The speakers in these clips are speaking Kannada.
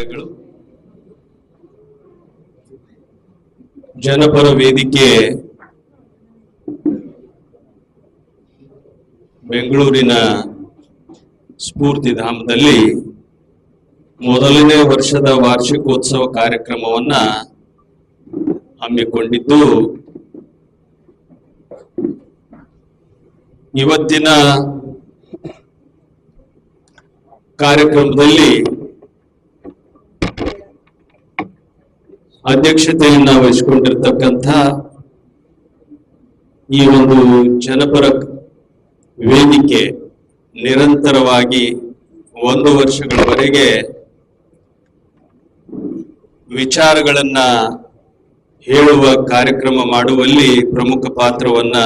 ನಮಸ್ಕಾರಗಳು. ಜನಪರ ವೇದಿಕೆ ಬೆಂಗಳೂರಿನ ಸ್ಫೂರ್ತಿಧಾಮದಲ್ಲಿ ಮೊದಲನೇ ವರ್ಷದ ವಾರ್ಷಿಕೋತ್ಸವ ಕಾರ್ಯಕ್ರಮವನ್ನ ಹಮ್ಮಿಕೊಂಡಿದ್ದು, ಇವತ್ತಿನ ಕಾರ್ಯಕ್ರಮದಲ್ಲಿ ಅಧ್ಯಕ್ಷತೆಯನ್ನ ವಹಿಸಿಕೊಂಡಿರ್ತಕ್ಕಂಥ ಈ ಒಂದು ಜನಪರ ವೇದಿಕೆ ನಿರಂತರವಾಗಿ 1 ವರ್ಷಗಳವರೆಗೆ ವಿಚಾರಗಳನ್ನ ಹೇಳುವ ಕಾರ್ಯಕ್ರಮ ಮಾಡುವಲ್ಲಿ ಪ್ರಮುಖ ಪಾತ್ರವನ್ನ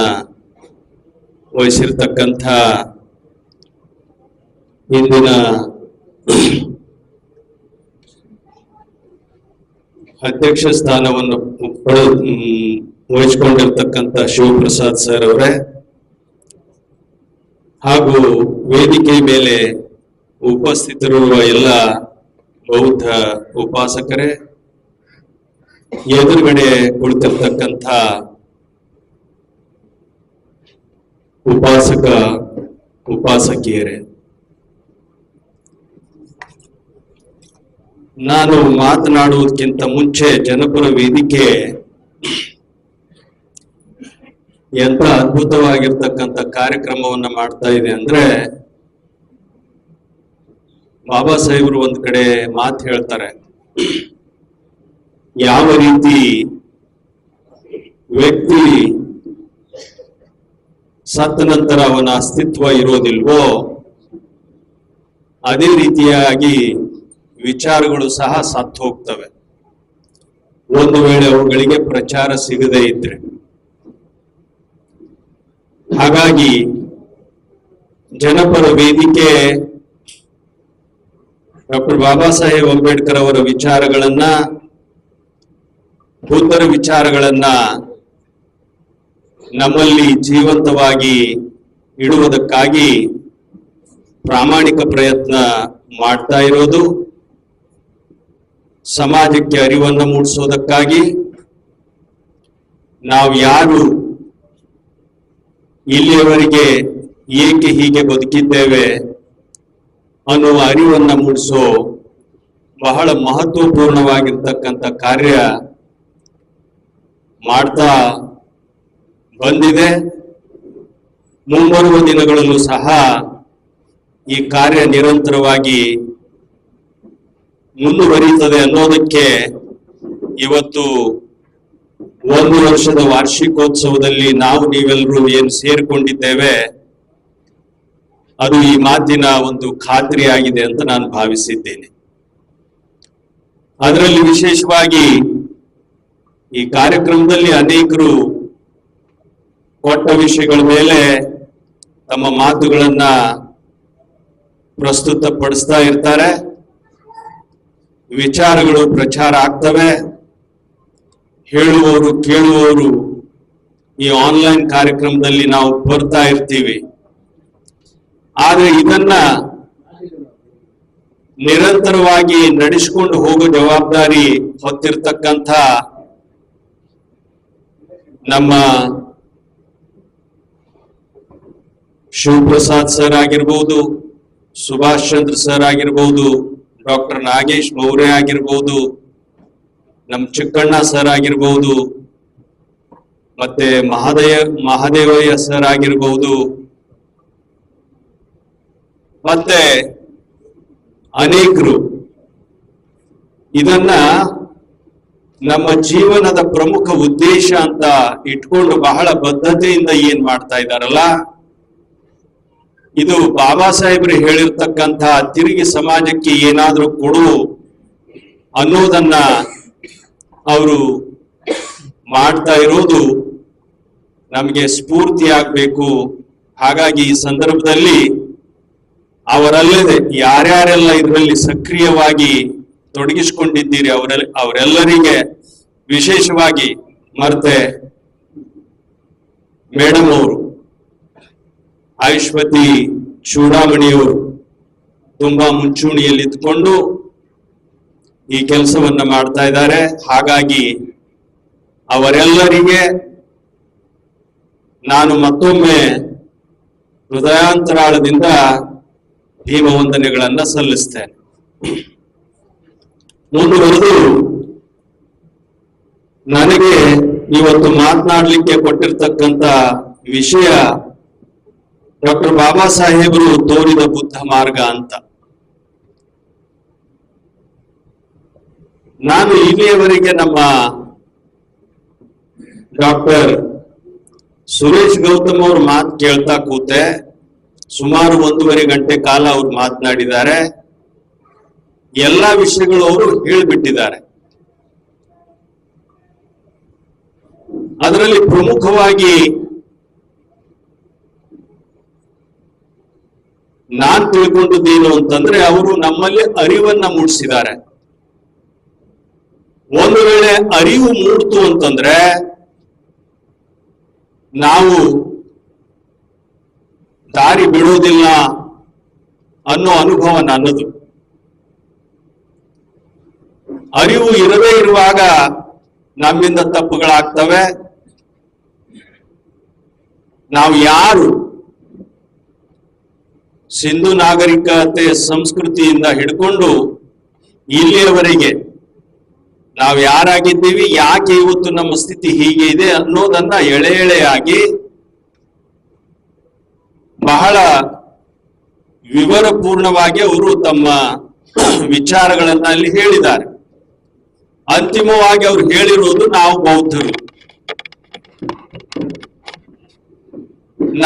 ವಹಿಸಿರ್ತಕ್ಕಂಥ ಇಂದಿನ ಅಧ್ಯಕ್ಷ ಸ್ಥಾನವನ್ನು ವಹಿಸಿಕೊಂಡಿರ್ತಕ್ಕಂಥ ಶಿವಪ್ರಸಾದ್ ಸರ್ ಅವರೇ, ಹಾಗೂ ವೇದಿಕೆ ಮೇಲೆ ಉಪಸ್ಥಿತರಿರುವ ಎಲ್ಲ ಬೌದ್ಧ ಉಪಾಸಕರೇ, ಎದುರುಗಡೆ ಕುಳಿತಿರ್ತಕ್ಕಂಥ ಉಪಾಸಕ ಉಪಾಸಕಿಯರೇ, ನಾನು ಮಾತನಾಡುವುದಕ್ಕಿಂತ ಮುಂಚೆ ಜನಪರ ವೇದಿಕೆ ಎಂತ ಅದ್ಭುತವಾಗಿರ್ತಕ್ಕಂಥ ಕಾರ್ಯಕ್ರಮವನ್ನ ಮಾಡ್ತಾ ಇದೆ ಅಂದ್ರೆ, ಬಾಬಾ ಸಾಹೇಬರು ಒಂದ್ ಕಡೆ ಮಾತು ಹೇಳ್ತಾರೆ, ಯಾವ ರೀತಿ ವ್ಯಕ್ತಿ ಸತ್ತ ನಂತರ ಅವನ ಅಸ್ತಿತ್ವ ಇರೋದಿಲ್ವೋ ಅದೇ ರೀತಿಯಾಗಿ ವಿಚಾರಗಳು ಸಹ ಸತ್ತು ಹೋಗ್ತವೆ, ಒಂದು ವೇಳೆ ಅವುಗಳಿಗೆ ಪ್ರಚಾರ ಸಿಗದೇ ಇದ್ರೆ. ಹಾಗಾಗಿ ಜನಪರ ವೇದಿಕೆ ಡಾಕ್ಟರ್ ಬಾಬಾ ಸಾಹೇಬ್ ಅಂಬೇಡ್ಕರ್ ಅವರ ವಿಚಾರಗಳನ್ನ, ಬುದ್ಧರ ವಿಚಾರಗಳನ್ನ ನಮ್ಮಲ್ಲಿ ಜೀವಂತವಾಗಿ ಇಡುವುದಕ್ಕಾಗಿ ಪ್ರಾಮಾಣಿಕ ಪ್ರಯತ್ನ ಮಾಡ್ತಾ ಇರೋದು, ಸಮಾಜಕ್ಕೆ ಅರಿವನ್ನು ಮೂಡಿಸೋದಕ್ಕಾಗಿ ನಾವು ಯಾರು ಇಲ್ಲಿಯವರೆಗೆ ಏಕೆ ಹೀಗೆ ಬದುಕಿದ್ದೇವೆ ಅನ್ನುವ ಅರಿವನ್ನ ಮೂಡಿಸೋ ಬಹಳ ಮಹತ್ವಪೂರ್ಣವಾಗಿರ್ತಕ್ಕಂಥ ಕಾರ್ಯ ಮಾಡ್ತಾ ಬಂದಿದೆ. ಮುಂಬರುವ ದಿನಗಳಲ್ಲೂ ಸಹ ಈ ಕಾರ್ಯ ನಿರಂತರವಾಗಿ ಮುಂದುವರಿಯುತ್ತದೆ ಅನ್ನೋದಕ್ಕೆ ಇವತ್ತು 1 ವರ್ಷದ ವಾರ್ಷಿಕೋತ್ಸವದಲ್ಲಿ ನಾವು ನೀವೆಲ್ಲರೂ ಏನು ಸೇರಿಕೊಂಡಿದ್ದೇವೆ ಅದು ಈ ಮಾತಿನ ಒಂದು ಖಾತ್ರಿಯಾಗಿದೆ ಅಂತ ನಾನು ಭಾವಿಸಿದ್ದೇನೆ. ಅದರಲ್ಲಿ ವಿಶೇಷವಾಗಿ ಈ ಕಾರ್ಯಕ್ರಮದಲ್ಲಿ ಅನೇಕರು ಕೊಟ್ಟ ವಿಷಯಗಳ ಮೇಲೆ ತಮ್ಮ ಮಾತುಗಳನ್ನ ಪ್ರಸ್ತುತಪಡಿಸ್ತಾ ಇರ್ತಾರೆ, ವಿಚಾರಗಳು ಪ್ರಚಾರ ಆಗ್ತವೆ, ಹೇಳುವವರು ಕೇಳುವವರು ಈ ಆನ್ಲೈನ್ ಕಾರ್ಯಕ್ರಮದಲ್ಲಿ ನಾವು ಬರ್ತಾ ಇರ್ತೀವಿ. ಆದ್ರೆ ಇದನ್ನ ನಿರಂತರವಾಗಿ ನಡೆಸಿಕೊಂಡು ಹೋಗೋ ಜವಾಬ್ದಾರಿ ಹೊತ್ತಿರ್ತಕ್ಕಂಥ ನಮ್ಮ ಶಿವಪ್ರಸಾದ್ ಸರ್ ಆಗಿರ್ಬೋದು, ಸುಭಾಷ್ ಚಂದ್ರ ಸರ್ ಆಗಿರ್ಬೋದು, ಡಾಕ್ಟರ್ ನಾಗೇಶ್ ಮೌರ್ಯ ಆಗಿರ್ಬೋದು, ನಮ್ಮ ಚಿಕ್ಕಣ್ಣ ಸರ್ ಆಗಿರ್ಬೋದು, ಮತ್ತೆ ಮಹಾದೇವಯ್ಯ ಸರ್ ಆಗಿರ್ಬೋದು, ಮತ್ತೆ ಅನೇಕರು ಇದನ್ನ ನಮ್ಮ ಜೀವನದ ಪ್ರಮುಖ ಉದ್ದೇಶ ಅಂತ ಇಟ್ಕೊಂಡು ಬಹಳ ಬದ್ಧತೆಯಿಂದ ಏನ್ ಮಾಡ್ತಾ ಇದ್ದಾರಲ್ಲ, ಇದು ಬಾಬಾ ಸಾಹೇಬ್ರು ಹೇಳಿರ್ತಕ್ಕಂಥ ತಿರುಗಿ ಸಮಾಜಕ್ಕೆ ಏನಾದ್ರೂ ಕೊಡು ಅನ್ನೋದನ್ನ ಅವರು ಮಾಡ್ತಾ ಇರೋದು ನಮಗೆ ಸ್ಫೂರ್ತಿ ಆಗ್ಬೇಕು. ಹಾಗಾಗಿ ಈ ಸಂದರ್ಭದಲ್ಲಿ ಅವರಲ್ಲದೆ ಯಾರ್ಯಾರೆಲ್ಲ ಇದರಲ್ಲಿ ಸಕ್ರಿಯವಾಗಿ ತೊಡಗಿಸಿಕೊಂಡಿದ್ದೀರಿ ಅವರೆಲ್ಲರಿಗೆ ವಿಶೇಷವಾಗಿ ಮತ್ತೆ ಮೇಡಮ್ ಅವರು, ಆಯುಷ್ಮತಿ ಚೂಡಾಮಣಿಯವರು ತುಂಬಾ ಮುಂಚೂಣಿಯಲ್ಲಿ ಇದ್ದುಕೊಂಡು ಈ ಕೆಲಸವನ್ನ ಮಾಡ್ತಾ ಇದ್ದಾರೆ. ಹಾಗಾಗಿ ಅವರೆಲ್ಲರಿಗೆ ನಾನು ಮತ್ತೊಮ್ಮೆ ಹೃದಯಾಂತರಾಳದಿಂದ ಭೀಮ ವಂದನೆಗಳನ್ನ ಸಲ್ಲಿಸ್ತೇನೆ. ಮುಂದುವರೆದು ನನಗೆ ಇವತ್ತು ಮಾತನಾಡಲಿಕ್ಕೆ ಕೊಟ್ಟಿರ್ತಕ್ಕಂಥ ವಿಷಯ ಡಾಕ್ಟರ್ ಬಾಬಾ ಸಾಹೇಬರು ತೋರಿದ ಬುದ್ಧ ಮಾರ್ಗ ಅಂತ. ನಾನು ಇಲ್ಲಿಯವರೆಗೆ ನಮ್ಮ ಡಾಕ್ಟರ್ ಸುರೇಶ್ ಗೌತಮ್ ಅವ್ರ ಮಾತು ಕೇಳ್ತಾ ಕೂತೆ. ಸುಮಾರು 1.5 ಗಂಟೆ ಕಾಲ ಅವ್ರು ಮಾತನಾಡಿದ್ದಾರೆ. ಎಲ್ಲಾ ವಿಷಯಗಳು ಅವರು ಹೇಳಿಬಿಟ್ಟಿದ್ದಾರೆ. ಅದರಲ್ಲಿ ಪ್ರಮುಖವಾಗಿ ನಾನ್ ತಿಳ್ಕೊಂಡದ್ದೇನು ಅಂತಂದ್ರೆ, ಅವರು ನಮ್ಮಲ್ಲಿ ಅರಿವನ್ನ ಮೂಡಿಸಿದ್ದಾರೆ. ಒಂದು ವೇಳೆ ಅರಿವು ಮೂಡ್ತು ಅಂತಂದ್ರೆ ನಾವು ದಾರಿ ಬಿಡುವುದಿಲ್ಲ ಅನ್ನೋ ಅನುಭವ ನನ್ನದು. ಅರಿವು ಇರದೇ ಇರುವಾಗ ನಮ್ಮಿಂದ ತಪ್ಪುಗಳಾಗ್ತವೆ. ನಾವು ಯಾರು ಸಿಂಧು ನಾಗರಿಕತೆ ಸಂಸ್ಕೃತಿಯಿಂದ ಹಿಡ್ಕೊಂಡು ಇಲ್ಲಿಯವರೆಗೆ ನಾವು ಯಾರಾಗಿದ್ದೀವಿ, ಯಾಕೆ ಇವತ್ತು ನಮ್ಮ ಸ್ಥಿತಿ ಹೀಗೆ ಇದೆ ಅನ್ನೋದನ್ನ ಎಳೆ ಎಳೆಯಾಗಿ ಬಹಳ ವಿವರಪೂರ್ಣವಾಗಿ ಅವರು ತಮ್ಮ ವಿಚಾರಗಳನ್ನ ಅಲ್ಲಿ ಹೇಳಿದ್ದಾರೆ. ಅಂತಿಮವಾಗಿ ಅವರು ಹೇಳಿರುವುದು, ನಾವು ಬೌದ್ಧರು,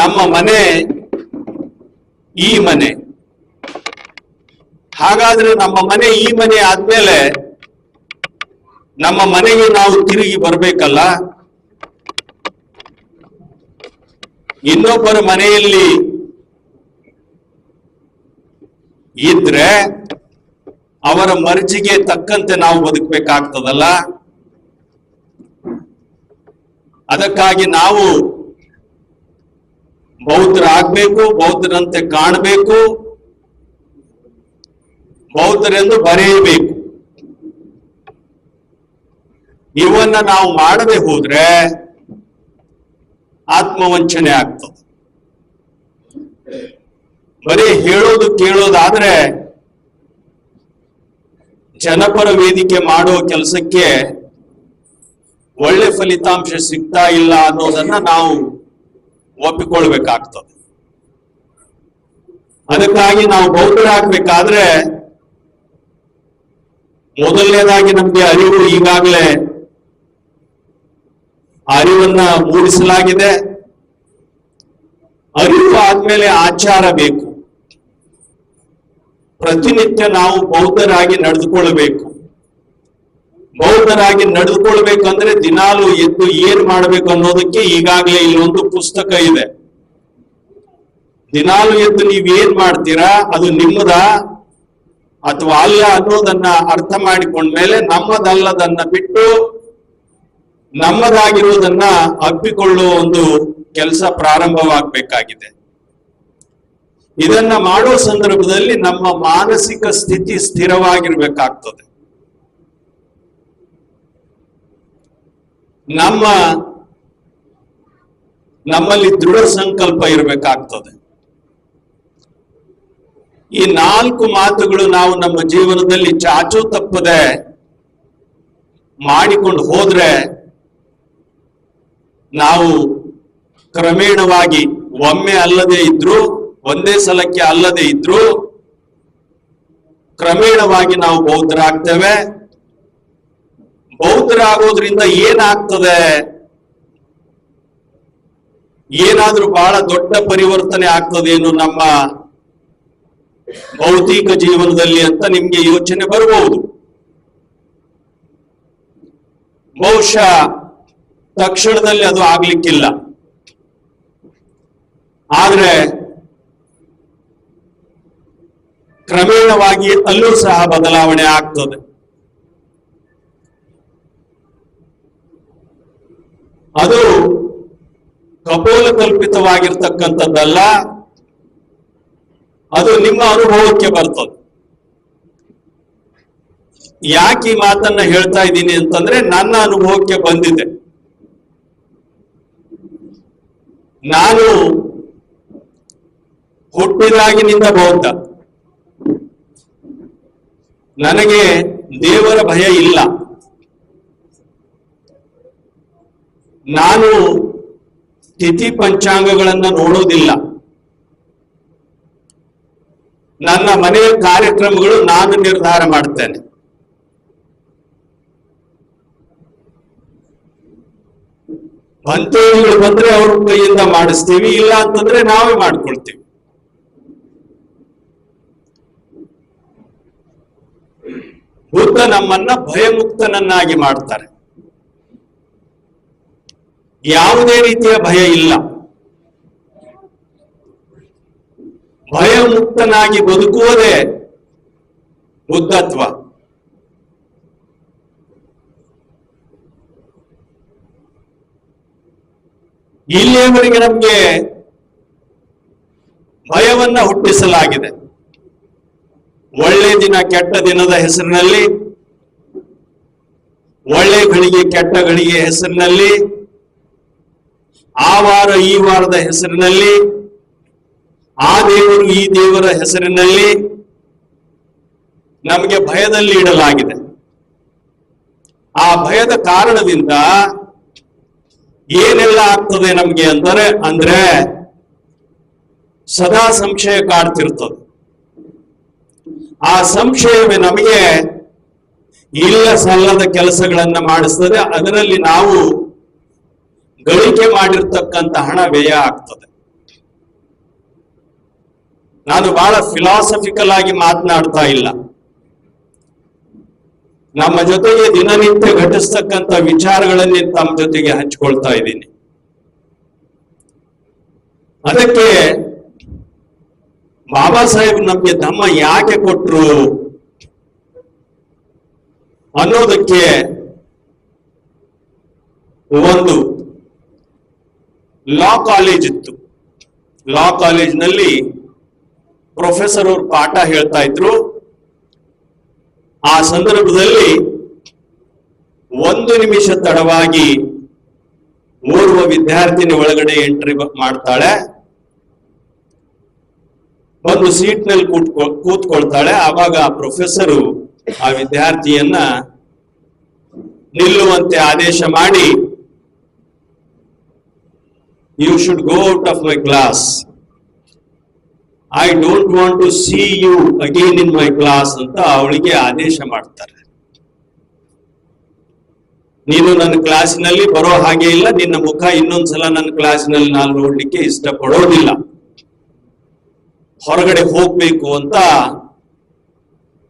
ನಮ್ಮ ಮನೆ ಈ ಮನೆ. ಹಾಗಾದ್ರೆ ನಮ್ಮ ಮನೆ ಈ ಮನೆ ಆದ್ಮೇಲೆ ನಮ್ಮ ಮನೆಗೆ ನಾವು ತಿರುಗಿ ಬರ್ಬೇಕಲ್ಲ. ಇನ್ನೊಬ್ಬರ ಮನೆಯಲ್ಲಿ ಇದ್ರೆ ಅವರ ಮರ್ಜಿಗೆ ತಕ್ಕಂತೆ ನಾವು ಬದುಕಬೇಕಾಗ್ತದಲ್ಲ. ಅದಕ್ಕಾಗಿ ನಾವು ಬೌದ್ಧರಾಗಬೇಕು, ಬೌದ್ಧರಂತೆ ಕಾಣಬೇಕು, ಬೌದ್ಧರೆಂದು ಬರೆಯಬೇಕು. ಇವನ್ನ ನಾವು ಮಾಡದೆ ಹೋದ್ರೆ ಆತ್ಮವಂಚನೆ ಆಗ್ತದೆ. ಬರೀ ಹೇಳೋದು ಕೇಳೋದಾದ್ರೆ ಜನಪರ ವೇದಿಕೆ ಮಾಡೋ ಕೆಲಸಕ್ಕೆ ಒಳ್ಳೆ ಫಲಿತಾಂಶ ಸಿಗ್ತಾ ಇಲ್ಲ ಅನ್ನೋದನ್ನ ನಾವು ಒಪ್ಪಿಕೊಳ್ಬೇಕಾಗ್ತದೆ. ಅದಕ್ಕಾಗಿ ನಾವು ಬೌದ್ಧರಾಗಬೇಕಾದ್ರೆ ಮೊದಲನೇದಾಗಿ ನಮ್ಗೆ ಅರಿವು ಈಗಾಗಲೇ ಅರಿವನ್ನ ಮೂಡಿಸಲಾಗಿದೆ. ಅರಿವು ಆದ್ಮೇಲೆ ಆಚಾರ ಬೇಕು. ಪ್ರತಿನಿತ್ಯ ನಾವು ಬೌದ್ಧರಾಗಿ ನಡೆದುಕೊಳ್ಳಬೇಕು. ಬೌದ್ಧರಾಗಿ ನಡೆದುಕೊಳ್ಬೇಕಂದ್ರೆ ದಿನಾಲು ಎದ್ದು ಏನ್ ಮಾಡ್ಬೇಕು ಅನ್ನೋದಕ್ಕೆ ಈಗಾಗಲೇ ಇಲ್ಲೊಂದು ಪುಸ್ತಕ ಇದೆ. ದಿನಾಲು ಎದ್ದು ನೀವೇನ್ ಮಾಡ್ತೀರಾ, ಅದು ನಿಮ್ಮದ ಅಥವಾ ಅಲ್ಲ ಅನ್ನೋದನ್ನ ಅರ್ಥ ಮಾಡಿಕೊಂಡ್ಮೇಲೆ ನಮ್ಮದಲ್ಲದನ್ನ ಬಿಟ್ಟು ನಮ್ಮದಾಗಿರುವುದನ್ನ ಅಪ್ಪಿಕೊಳ್ಳುವ ಒಂದು ಕೆಲಸ ಪ್ರಾರಂಭವಾಗಬೇಕಾಗಿದೆ. ಇದನ್ನ ಮಾಡುವ ಸಂದರ್ಭದಲ್ಲಿ ನಮ್ಮ ಮಾನಸಿಕ ಸ್ಥಿತಿ ಸ್ಥಿರವಾಗಿರ್ಬೇಕಾಗ್ತದೆ. ನಮ್ಮಲ್ಲಿ ದೃಢ ಸಂಕಲ್ಪ ಇರಬೇಕಾಗ್ತದೆ. ಈ 4 ಮಾತುಗಳು ನಾವು ನಮ್ಮ ಜೀವನದಲ್ಲಿ ಚಾಚೂ ತಪ್ಪದೆ ಮಾಡಿಕೊಂಡು ಹೋದ್ರೆ ನಾವು ಕ್ರಮೇಣವಾಗಿ ಒಮ್ಮೆ ಅಲ್ಲದೆ ಇದ್ರು, ಒಂದೇ ಸಲಕ್ಕೆ ಅಲ್ಲದೆ ಇದ್ರು ಕ್ರಮೇಣವಾಗಿ ನಾವು ಬೌದ್ಧರಾಗ್ತೇವೆ. ಬೌದ್ಧರಾಗೋದ್ರಿಂದ ಏನಾಗ್ತದೆ, ಏನಾದ್ರೂ ಬಹಳ ದೊಡ್ಡ ಪರಿವರ್ತನೆ ಆಗ್ತದೇನು ನಮ್ಮ ಭೌತಿಕ ಜೀವನದಲ್ಲಿ ಅಂತ ನಿಮ್ಗೆ ಯೋಚನೆ ಬರಬಹುದು. ಬಹುಶಃ ತಕ್ಷಣದಲ್ಲಿ ಅದು ಆಗ್ಲಿಕ್ಕಿಲ್ಲ, ಆದ್ರೆ ಕ್ರಮೇಣವಾಗಿ ಅಲ್ಲೂ ಸಹ ಬದಲಾವಣೆ ಆಗ್ತದೆ. ಅದು ಕಪೋಲ ಕಲ್ಪಿತವಾಗಿರ್ತಕ್ಕಂಥದ್ದಲ್ಲ, ಅದು ನಿಮ್ಮ ಅನುಭವಕ್ಕೆ ಬರ್ತದೆ. ಯಾಕೆ ಈ ಮಾತನ್ನ ಹೇಳ್ತಾ ಇದ್ದೀನಿ ಅಂತಂದ್ರೆ ನನ್ನ ಅನುಭವಕ್ಕೆ ಬಂದಿದೆ. ನಾನು ಹುಟ್ಟಿದಾಗಿನಿಂದ ಬೌದ್ಧ. ನನಗೆ ದೇವರ ಭಯ ಇಲ್ಲ. ನಾನು ತಿಥಿ ಪಂಚಾಂಗಗಳನ್ನ ನೋಡೋದಿಲ್ಲ. ನನ್ನ ಮನೆಯ ಕಾರ್ಯಕ್ರಮಗಳು ನಾನು ನಿರ್ಧಾರ ಮಾಡ್ತೇನೆ. ಬಂತೇಳಿಗಳು ಬಂದ್ರೆ ಅವ್ರ ಕೈಯಿಂದ ಮಾಡಿಸ್ತೀವಿ, ಇಲ್ಲ ಅಂತಂದ್ರೆ ನಾವೇ ಮಾಡ್ಕೊಳ್ತೀವಿ. ಬುದ್ಧ ನಮ್ಮನ್ನ ಭಯಮುಕ್ತನನ್ನಾಗಿ ಮಾಡ್ತಾರೆ. ಯಾವುದೇ ರೀತಿಯ ಭಯ ಇಲ್ಲ. ಭಯಮುಕ್ತನಾಗಿ ಬದುಕುವುದೇ ಬುದ್ಧತ್ವ. ಇಲ್ಲಿಯವರೆಗೆ ನಮಗೆ ಭಯವನ್ನ ಹುಟ್ಟಿಸಲಾಗಿದೆ. ಒಳ್ಳೆ ದಿನ ಕೆಟ್ಟ ದಿನದ ಹೆಸರಿನಲ್ಲಿ, ಒಳ್ಳೆ ಗಳಿಗೆ ಕೆಟ್ಟ ಗಳಿಗೆ ಹೆಸರಿನಲ್ಲಿ, ಆ ವಾರ ಈ ವಾರದ ಹೆಸರಿನಲ್ಲಿ, ಆ ದೇವರು ಈ ದೇವರ ಹೆಸರಿನಲ್ಲಿ ನಮಗೆ ಭಯದಲ್ಲಿ ಇಡಲಾಗಿದೆ. ಆ ಭಯದ ಕಾರಣದಿಂದ ಏನೆಲ್ಲ ಆಗ್ತದೆ ನಮ್ಗೆ ಅಂದ್ರೆ ಸದಾ ಸಂಶಯ ಕಾಡ್ತಿರ್ತದೆ. ಆ ಸಂಶಯವೇ ನಮಗೆ ಇಲ್ಲ ಸಲ್ಲದ ಕೆಲಸಗಳನ್ನ ಮಾಡಿಸ್ತದೆ. ಅದರಲ್ಲಿ ನಾವು ಗಳಿಕೆ ಮಾಡಿರ್ತಕ್ಕಂಥ ಹಣ ವ್ಯಯ ಆಗ್ತದೆ. ನಾನು ಬಹಳ ಫಿಲಾಸಫಿಕಲ್ ಆಗಿ ಮಾತನಾಡ್ತಾ ಇಲ್ಲ. ನಮ್ಮ ಜೊತೆಗೆ ದಿನನಿತ್ಯ ಘಟಿಸ್ತಕ್ಕಂಥ ವಿಚಾರಗಳನ್ನೇ ತಮ್ಮ ಜೊತೆಗೆ ಹಂಚಿಕೊಳ್ತಾ ಇದ್ದೀನಿ. ಅದಕ್ಕೆ ಬಾಬಾ ಸಾಹೇಬ್ ನಮ್ಗೆ ಧಮ್ಮ ಯಾಕೆ ಕೊಟ್ರು ಅನ್ನೋದಕ್ಕೆ ಒಂದು ಲಾ ಕಾಲೇಜ್ ಇತ್ತು. ಲಾ ಕಾಲೇಜ್ನಲ್ಲಿ ಪ್ರೊಫೆಸರ್ ಅವರು ಪಾಠ ಹೇಳ್ತಾ ಇದ್ರು. ಆ ಸಂದರ್ಭದಲ್ಲಿ 1 ನಿಮಿಷ ತಡವಾಗಿ ಓರ್ವ ವಿದ್ಯಾರ್ಥಿನಿ ಒಳಗಡೆ ಎಂಟ್ರಿ ಮಾಡ್ತಾಳೆ. ಒಂದು ಸೀಟ್ನಲ್ಲಿ ಕೂತ್ಕೊಳ್ತಾಳೆ. ಆವಾಗ ಆ ಪ್ರೊಫೆಸರು ಆ ವಿದ್ಯಾರ್ಥಿಯನ್ನ ನಿಲ್ಲುವಂತೆ ಆದೇಶ ಮಾಡಿ, you should go out of my class, I don't want to see you again in my class ಅಂತ ಅವಳಿಗೆ ಆದೇಶ ಮಾಡ್ತಾರೆ. ನೀನು ನನ್ನ ಕ್ಲಾಸಿನಲ್ಲಿ ಬರೋ ಹಾಗೆ ಇಲ್ಲ, ನಿನ್ನ ಮುಖ ಇನ್ನೊಂದ್ಸಲ ನನ್ನ ಕ್ಲಾಸಿನಲ್ಲಿ ನಾನು ನೋಡ್ಲಿಕ್ಕೆ ಇಷ್ಟಪಡೋದಿಲ್ಲ, ಹೊರಗಡೆ ಹೋಗ್ಬೇಕು ಅಂತ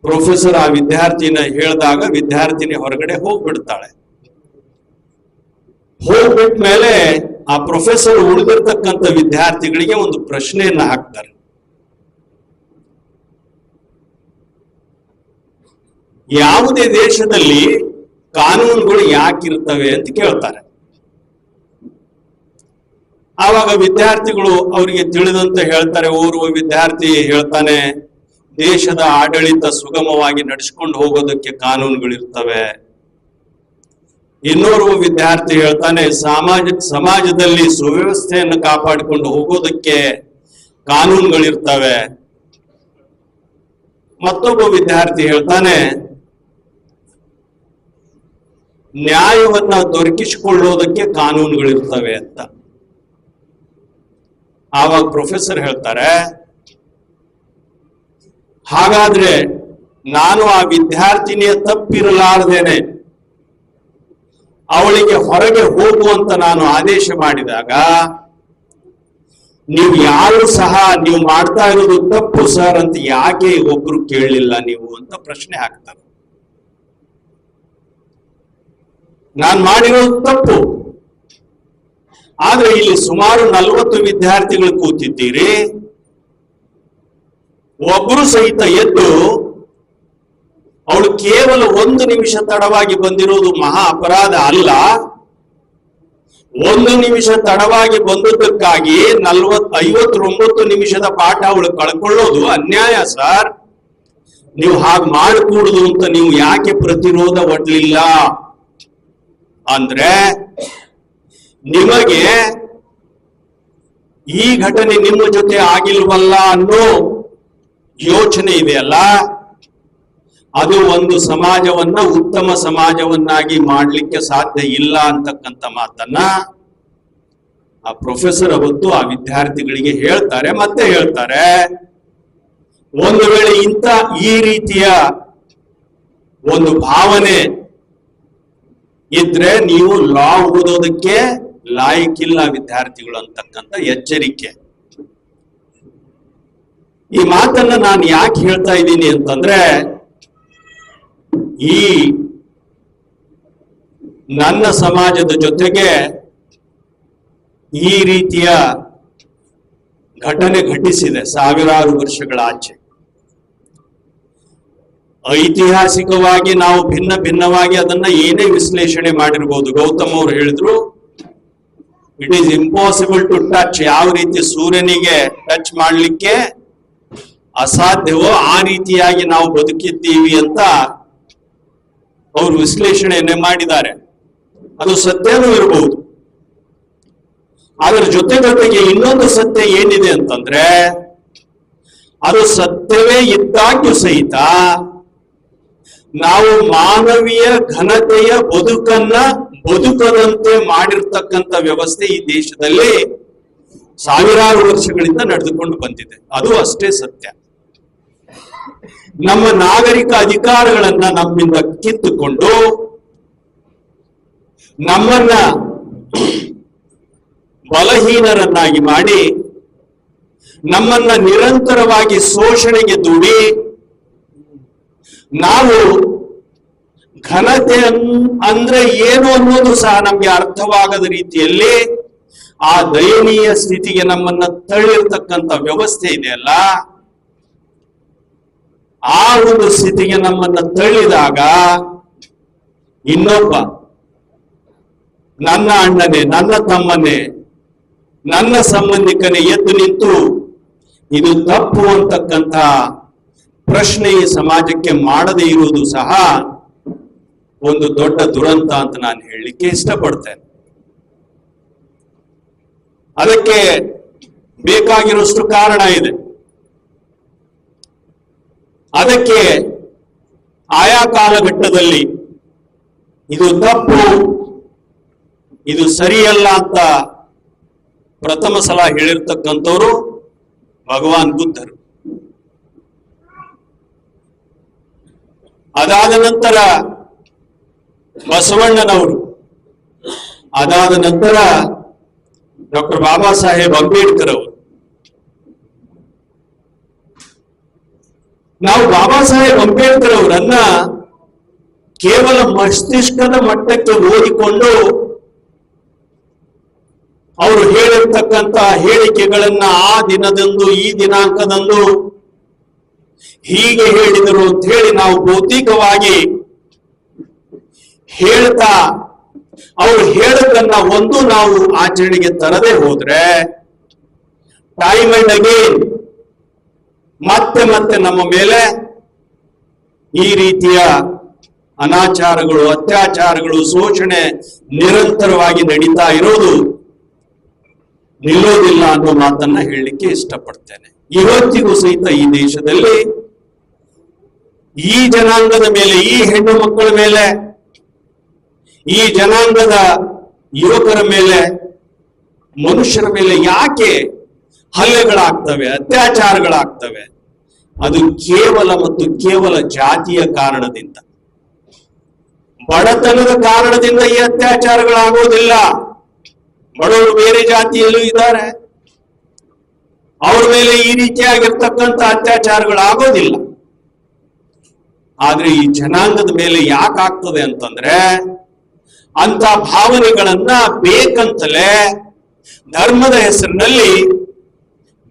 ಪ್ರೊಫೆಸರ್ ಆ ವಿದ್ಯಾರ್ಥಿನ ಹೇಳಿದಾಗ ವಿದ್ಯಾರ್ಥಿನಿ ಹೊರಗಡೆ ಹೋಗ್ಬಿಡ್ತಾಳೆ. ಹೋಗ್ಬಿಟ್ಟ ಮೇಲೆ ಆ ಪ್ರೊಫೆಸರ್ ಉಳಿದಿರ್ತಕ್ಕಂಥ ವಿದ್ಯಾರ್ಥಿಗಳಿಗೆ ಒಂದು ಪ್ರಶ್ನೆಯನ್ನ ಹಾಕ್ತಾರೆ. ಯಾವುದೇ ದೇಶದಲ್ಲಿ ಕಾನೂನುಗಳು ಯಾಕಿರ್ತವೆ ಅಂತ ಕೇಳ್ತಾರೆ. ಆವಾಗ ವಿದ್ಯಾರ್ಥಿಗಳು ಅವರಿಗೆ ತಿಳಿದಂತೆ ಹೇಳ್ತಾರೆ. ಓರ್ವ ವಿದ್ಯಾರ್ಥಿ ಹೇಳ್ತಾನೆ, ದೇಶದ ಆಡಳಿತ ಸುಗಮವಾಗಿ ನಡೆಸಿಕೊಂಡು ಹೋಗೋದಕ್ಕೆ ಕಾನೂನುಗಳಿರ್ತವೆ. ಇನ್ನೋರ್ವ ವಿದ್ಯಾರ್ಥಿ ಹೇಳ್ತಾನೆ, ಸಮಾಜದಲ್ಲಿ ಸುವ್ಯವಸ್ಥೆಯನ್ನು ಕಾಪಾಡಿಕೊಂಡು ಹೋಗೋದಕ್ಕೆ ಕಾನೂನುಗಳಿರ್ತವೆ. ಮತ್ತೊಬ್ಬ ವಿದ್ಯಾರ್ಥಿ ಹೇಳ್ತಾನೆ, ನ್ಯಾಯವನ್ನ ದೊರಕಿಸಿಕೊಳ್ಳೋದಕ್ಕೆ ಕಾನೂನುಗಳಿರ್ತವೆ ಅಂತ. ಆವಾಗ ಪ್ರೊಫೆಸರ್ ಹೇಳ್ತಾರೆ, ಹಾಗಾದ್ರೆ ನಾನು ಆ ವಿದ್ಯಾರ್ಥಿನಿಯ ತಪ್ಪಿರಲಾರದೇನೆ ಅವಳಿಗೆ ಹೊರಗೆ ಹೋಗುವಂತ ನಾನು ಆದೇಶ ಮಾಡಿದಾಗ ನೀವು ಯಾರು ಸಹ ನೀವು ಮಾಡ್ತಾ ಇರೋದು ತಪ್ಪು ಸರ್ ಅಂತ ಯಾಕೆ ಒಬ್ರು ಕೇಳಲಿಲ್ಲ ನೀವು ಅಂತ ಪ್ರಶ್ನೆ ಹಾಕ್ತಾರೆ. ನಾನು ಮಾಡಿರೋದು ತಪ್ಪು, ಆದ್ರೆ ಇಲ್ಲಿ ಸುಮಾರು 40 ವಿದ್ಯಾರ್ಥಿಗಳು ಕೂತಿದ್ದೀರಿ, ಒಬ್ಬರು ಸಹಿತ ಎದ್ದು ಅವಳು ಕೇವಲ 1 ನಿಮಿಷ ತಡವಾಗಿ ಬಂದಿರೋದು ಮಹಾ ಅಪರಾಧ ಅಲ್ಲ, 1 ನಿಮಿಷ ತಡವಾಗಿ ಬಂದದ್ದಕ್ಕಾಗಿ 59 ನಿಮಿಷದ ಪಾಠ ಅವಳು ಕಳ್ಕೊಳ್ಳೋದು ಅನ್ಯಾಯ ಸರ್, ನೀವು ಹಾಗೆ ಮಾಡಕೂಡುದು ಅಂತ ನೀವು ಯಾಕೆ ಪ್ರತಿರೋಧ ಒಡ್ಲಿಲ್ಲ ಅಂದ್ರೆ, ನಿಮಗೆ ಈ ಘಟನೆ ನಿಮ್ಮ ಜೊತೆ ಆಗಿಲ್ವಲ್ಲ ಅನ್ನೋ ಯೋಚನೆ ಇದೆಯಲ್ಲ, ಅದು ಒಂದು ಸಮಾಜವನ್ನ ಉತ್ತಮ ಸಮಾಜವನ್ನಾಗಿ ಮಾಡ್ಲಿಕ್ಕೆ ಸಾಧ್ಯ ಇಲ್ಲ ಅಂತಕ್ಕಂಥ ಮಾತನ್ನ ಆ ಪ್ರೊಫೆಸರ್ ಅವತ್ತು ಆ ವಿದ್ಯಾರ್ಥಿಗಳಿಗೆ ಹೇಳ್ತಾರೆ. ಮತ್ತೆ ಹೇಳ್ತಾರೆ, ಒಂದು ವೇಳೆ ಈ ರೀತಿಯ ಒಂದು ಭಾವನೆ ಇದ್ರೆ ನೀವು ಲಾ ಓದೋದಕ್ಕೆ ಲಾಯಕ್ಕಿಲ್ಲ ವಿದ್ಯಾರ್ಥಿಗಳು ಅಂತಕ್ಕಂಥ ಎಚ್ಚರಿಕೆ. ಈ ಮಾತನ್ನ ನಾನು ಯಾಕೆ ಹೇಳ್ತಾ ಇದ್ದೀನಿ ಅಂತಂದ್ರೆ, ಈ ನನ್ನ ಸಮಾಜದ ಜೊತೆಗೆ ಈ ರೀತಿಯ ಘಟನೆ ಘಟಿಸಿದೆ ಸಾವಿರಾರು ವರ್ಷಗಳ ಆಚೆ. ಐತಿಹಾಸಿಕವಾಗಿ ನಾವು ಭಿನ್ನ ಭಿನ್ನವಾಗಿ ಅದನ್ನ ಏನೇ ವಿಶ್ಲೇಷಣೆ ಮಾಡಿರ್ಬೋದು. ಗೌತಮ್ ಅವರು ಹೇಳಿದ್ರು, it is impossible to touch. ಯಾವ ರೀತಿ ಸೂರ್ಯನಿಗೆ ಟಚ್ ಮಾಡಲಿಕ್ಕೆ ಅಸಾಧ್ಯವೋ ಆ ರೀತಿಯಾಗಿ ನಾವು ಬದುಕಿದ್ದೀವಿ ಅಂತ ಅವರು ವಿಶ್ಲೇಷಣೆಯನ್ನೇ ಮಾಡಿದ್ದಾರೆ. ಅದು ಸತ್ಯನೂ ಇರಬಹುದು. ಅದರ ಜೊತೆಗೆ ಇನ್ನೊಂದು ಸತ್ಯ ಏನಿದೆ ಅಂತಂದ್ರೆ, ಅದು ಸತ್ಯವೇ ಇದ್ದಾಗ್ಯೂ ಸಹಿತ ನಾವು ಮಾನವೀಯ ಘನತೆಯ ಬದುಕದಂತೆ ಮಾಡಿರ್ತಕ್ಕಂಥ ವ್ಯವಸ್ಥೆ ಈ ದೇಶದಲ್ಲಿ ಸಾವಿರಾರು ವರ್ಷಗಳಿಂದ ನಡೆದುಕೊಂಡು ಬಂದಿದೆ. ಅದು ಅಷ್ಟೇ ಸತ್ಯ. ನಮ್ಮ ನಾಗರಿಕ ಅಧಿಕಾರಗಳನ್ನ ನಮ್ಮಿಂದ ಕಿತ್ತುಕೊಂಡು ನಮ್ಮನ್ನ ಬಲಹೀನರನ್ನಾಗಿ ಮಾಡಿ ನಮ್ಮನ್ನ ನಿರಂತರವಾಗಿ ಶೋಷಣೆಗೆ ದೂಡಿ ನಾವು ಘನತೆ ಅಂದ್ರೆ ಏನು ಅನ್ನೋದು ಸಹ ನಮ್ಗೆ ಅರ್ಥವಾಗದ ರೀತಿಯಲ್ಲಿ ಆ ದಯನೀಯ ಸ್ಥಿತಿಗೆ ನಮ್ಮನ್ನ ತಳ್ಳಿರ್ತಕ್ಕಂಥ ವ್ಯವಸ್ಥೆ ಇದೆಯಲ್ಲ, ಆ ಒಂದು ಸ್ಥಿತಿಗೆ ನಮ್ಮನ್ನ ತಳ್ಳಿದಾಗ ಇನ್ನೊಬ್ಬ ನನ್ನ ಅಣ್ಣನೇ, ನನ್ನ ತಮ್ಮನೇ, ನನ್ನ ಸಂಬಂಧಿಕನೇ ಎದ್ದು ನಿಂತು ಇದು ತಪ್ಪು ಅಂತಕ್ಕಂಥ ಪ್ರಶ್ನೆ ಈ ಸಮಾಜಕ್ಕೆ ಮಾಡದೇ ಇರುವುದು ಸಹ ಒಂದು ದೊಡ್ಡ ದುರಂತ ಅಂತ ನಾನು ಹೇಳಲಿಕ್ಕೆ ಇಷ್ಟಪಡ್ತೇನೆ. ಅದಕ್ಕೆ ಬೇಕಾಗಿರುವಷ್ಟು ಕಾರಣ ಇದೆ. ಅದಕ್ಕೆ ಆಯಾ ಕಾಲಘಟ್ಟದಲ್ಲಿ ಇದು ತಪ್ಪು, ಇದು ಸರಿಯಲ್ಲ ಅಂತ ಪ್ರಥಮ ಸಲ ಹೇಳಿರ್ತಕ್ಕಂಥವ್ರು ಭಗವಾನ್ ಬುದ್ಧರು. ಅದಾದ ನಂತರ ಬಸವಣ್ಣನವರು, ಅದಾದ ನಂತರ ಡಾಕ್ಟರ್ ಬಾಬಾ ಸಾಹೇಬ್ ಅಂಬೇಡ್ಕರ್ ಅವರು. ನಾವು ಬಾಬಾ ಸಾಹೇಬ್ ಅಂಬೇಡ್ಕರ್ ಅವರನ್ನ ಕೇವಲ ಮಸ್ತಿಷ್ಕದ ಮಟ್ಟಕ್ಕೆ ಓದಿಕೊಂಡು ಅವರು ಹೇಳಿರ್ತಕ್ಕಂಥ ಹೇಳಿಕೆಗಳನ್ನ ಆ ದಿನದಂದು ಈ ದಿನಾಂಕದಂದು ಹೀಗೆ ಹೇಳಿದರು ಅಂತ ಹೇಳಿ ನಾವು ಭೌತಿಕವಾಗಿ ಹೇಳ್ತಾ ಅವರು ಹೇಳದನ್ನ ಒಂದು ನಾವು ಆಚರಣೆಗೆ ತರದೆ ಹೋದ್ರೆ ಟೈಮ್ ಅಂಡ್ ಅಗೇನ್ ಮತ್ತೆ ಮತ್ತೆ ನಮ್ಮ ಮೇಲೆ ಈ ರೀತಿಯ ಅನಾಚಾರಗಳು, ಅತ್ಯಾಚಾರಗಳು, ಶೋಷಣೆ ನಿರಂತರವಾಗಿ ನಡೀತಾ ಇರೋದು ನಿಲ್ಲೋದಿಲ್ಲ ಅನ್ನೋ ಮಾತನ್ನ ಹೇಳಲಿಕ್ಕೆ ಇಷ್ಟಪಡ್ತೇನೆ. ಇವತ್ತಿಗೂ ಸಹಿತ ಈ ದೇಶದಲ್ಲಿ ಈ ಜನಾಂಗದ ಮೇಲೆ, ಈ ಹೆಣ್ಣು ಮಕ್ಕಳ ಮೇಲೆ, ಈ ಜನಾಂಗದ ಯುವಕರ ಮೇಲೆ, ಮನುಷ್ಯರ ಮೇಲೆ ಯಾಕೆ ಹಲ್ಲೆಗಳಾಗ್ತವೆ, ಅತ್ಯಾಚಾರಗಳಾಗ್ತವೆ? ಅದು ಕೇವಲ ಮತ್ತು ಕೇವಲ ಜಾತಿಯ ಕಾರಣದಿಂದ, ಬಡತನದ ಕಾರಣದಿಂದ ಈ ಅತ್ಯಾಚಾರಗಳಾಗೋದಿಲ್ಲ. ಬಡವರು ಬೇರೆ ಜಾತಿಯಲ್ಲೂ ಇದ್ದಾರೆ, ಅವ್ರ ಮೇಲೆ ಈ ರೀತಿಯಾಗಿರ್ತಕ್ಕಂಥ ಅತ್ಯಾಚಾರಗಳಾಗೋದಿಲ್ಲ. ಆದ್ರೆ ಈ ಜನಾಂಗದ ಮೇಲೆ ಯಾಕಾಗ್ತದೆ ಅಂತಂದ್ರೆ, ಅಂತ ಭಾವನೆಗಳನ್ನ ಬೇಕಂತಲೇ ಧರ್ಮದ ಹೆಸರಿನಲ್ಲಿ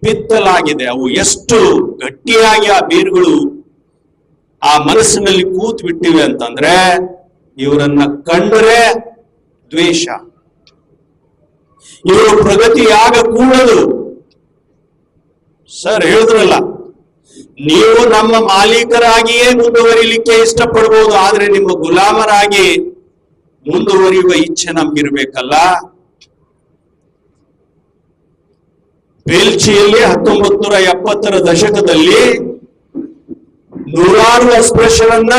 ಬಿತ್ತಲಾಗಿದೆ. ಅವು ಎಷ್ಟು ಗಟ್ಟಿಯಾಗಿ ಆ ಬೇರುಗಳು ಆ ಮನಸ್ಸಿನಲ್ಲಿ ಕೂತು ಬಿಟ್ಟಿವೆ ಅಂತಂದ್ರೆ, ಇವರನ್ನ ಕಂಡರೆ ದ್ವೇಷ, ಇವರು ಪ್ರಗತಿಯಾಗ ಕೂಡದು. ಸರ್ ಹೇಳಿದ್ರಲ್ಲ, ನೀವು ನಮ್ಮ ಮಾಲೀಕರಾಗಿಯೇ ಮುಂದುವರಿಲಿಕ್ಕೆ ಇಷ್ಟಪಡಬಹುದು, ಆದ್ರೆ ನಿಮ್ಮ ಗುಲಾಮರಾಗಿ ಮುಂದುವರಿಯುವ ಇಚ್ಛೆ ನಮ್ಗಿರ್ಬೇಕಲ್ಲ. ಬೇಲ್ಚಿಯಲ್ಲಿ 1970ರ ದಶಕದಲ್ಲಿ ನೂರಾರು ಅಸ್ಪೃಶ್ಯರನ್ನ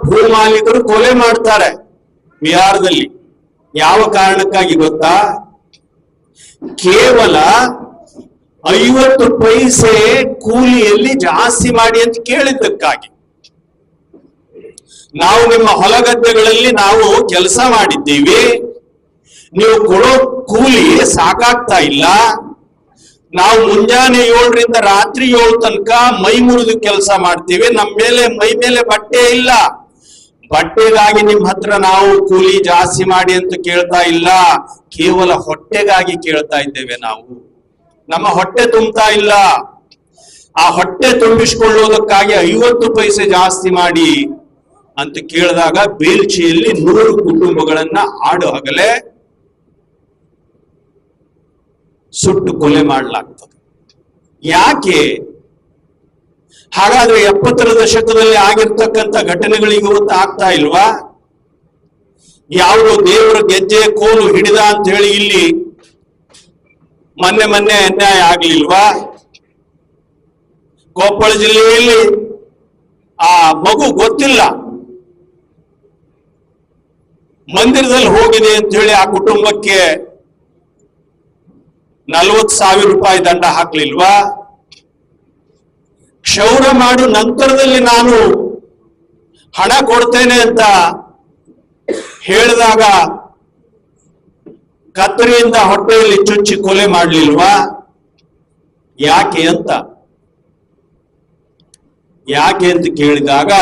ಭೂಮಾಲೀಕರು ಕೊಲೆ ಮಾಡ್ತಾರೆ ಬಿಹಾರದಲ್ಲಿ. ಯಾವ ಕಾರಣಕ್ಕಾಗಿ ಗೊತ್ತಾ? ಕೇವಲ 50 ಪೈಸೆ ಕೂಲಿಯಲ್ಲಿ ಜಾಸ್ತಿ ಮಾಡಿ ಅಂತ ಕೇಳಿದ್ದಕ್ಕಾಗಿ. ನಾವು ನಿಮ್ಮ ಹೊಲಗದ್ದೆಗಳಲ್ಲಿ ನಾವು ಕೆಲಸ ಮಾಡಿದ್ದೀವಿ, ನೀವು ಕೊಡೋ ಕೂಲಿ ಸಾಕಾಗ್ತಾ ಇಲ್ಲ, ನಾವು ಮುಂಜಾನೆ 7ರಿಂದ ರಾತ್ರಿ 7 ತನಕ ಮೈ ಮುರಿದು ಕೆಲಸ ಮಾಡ್ತೀವಿ, ನಮ್ಮ ಮೇಲೆ ಮೈ ಮೇಲೆ ಬಟ್ಟೆ ಇಲ್ಲ, ಬಟ್ಟೆಗಾಗಿ ನಿಮ್ ಹತ್ರ ನಾವು ಕೂಲಿ ಜಾಸ್ತಿ ಮಾಡಿ ಅಂತ ಕೇಳ್ತಾ ಇಲ್ಲ, ಕೇವಲ ಹೊಟ್ಟೆಗಾಗಿ ಕೇಳ್ತಾ ಇದ್ದೇವೆ. ನಾವು ನಮ್ಮ ಹೊಟ್ಟೆ ತುಂಬ್ತಾ ಇಲ್ಲ, ಆ ಹೊಟ್ಟೆ ತುಂಬಿಸಿಕೊಳ್ಳುವುದಕ್ಕಾಗಿ 50 ಪೈಸೆ ಜಾಸ್ತಿ ಮಾಡಿ ಅಂತ ಕೇಳಿದಾಗ ಬೇಲ್ಚಿಯಲ್ಲಿ 100 ಕುಟುಂಬಗಳನ್ನ ಆಡು ಹಗಲೇ ಸುಟ್ಟು ಕೊಲೆ ಮಾಡಲಾಗ್ತದೆ. ಯಾಕೆ? ಹಾಗಾದ್ರೆ 70ರ ದಶಕದಲ್ಲಿ ಆಗಿರ್ತಕ್ಕಂಥ ಘಟನೆಗಳಿಗೆ ಇವತ್ತು ಆಗ್ತಾ ಇಲ್ವಾ? ಯಾವುದೋ ದೇವರ ಗೆಜ್ಜೆ ಕೋಲು ಹಿಡಿದ ಅಂತ ಹೇಳಿ ಇಲ್ಲಿ ಮೊನ್ನೆ ಅನ್ಯಾಯ ಆಗ್ಲಿಲ್ವಾ? ಕೊಪ್ಪಳ ಜಿಲ್ಲೆಯಲ್ಲಿ ಆ ಮಗು ಗೊತ್ತಿಲ್ಲ ಮಂದಿರದಲ್ಲಿ ಹೋಗಿದೆ ಅಂತ ಹೇಳಿ ಆ ಕುಟುಂಬಕ್ಕೆ 40,000 ರೂಪಾಯಿ ದಂಡ ಹಾಕ್ಲಿಲ್ವಾ? ಕ್ಷೌರ ಮಾಡು ನಂತರದಲ್ಲಿ ನಾನು ಹಣ ಕೊಡ್ತೇನೆ ಅಂತ ಹೇಳಿದಾಗ ಕತ್ತರಿಯಿಂದ ಹೊಟ್ಟೆಯಲ್ಲಿ ಚುಚ್ಚಿ ಕೊಲೆ ಮಾಡಲಿಲ್ವಾ? ಯಾಕೆ ಅಂತ ಕೇಳಿದಾಗ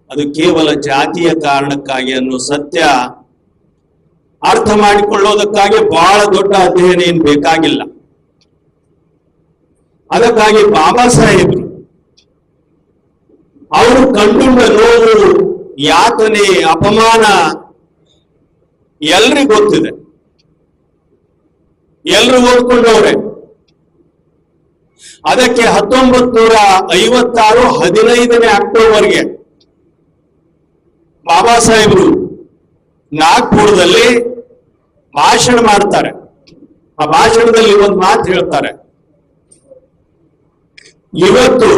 ಅದು ಕೇವಲ ಜಾತಿಯ ಕಾರಣಕ್ಕಾಗಿ ಅನ್ನೋ ಸತ್ಯ ಅರ್ಥ ಮಾಡಿಕೊಳ್ಳೋದಕ್ಕಾಗಿ ಬಹಳ ದೊಡ್ಡ ಅಧ್ಯಯನ ಏನ್ ಬೇಕಾಗಿಲ್ಲ. ಅದಕ್ಕಾಗಿ ಬಾಬಾ ಸಾಹೇಬರು ಅವರು ಕಂಡುಕೊಂಡ ನೋವು, ಯಾತನೆ, ಅಪಮಾನ ಎಲ್ರಿಗೂ ಗೊತ್ತಿದೆ, ಎಲ್ರು ಓದ್ಕೊಂಡವ್ರೆ. ಅದಕ್ಕೆ 1956 15ನೇ ಅಕ್ಟೋಬರ್ಗೆ ಬಾಬಾ ಸಾಹೇಬರು ನಾಗ್ಪುರದಲ್ಲಿ ಭಾಷಣ ಮಾಡ್ತಾರೆ. ಆ ಭಾಷಣದಲ್ಲಿ ಒಂದು ಮಾತು ಹೇಳ್ತಾರೆ, ಇವತ್ತು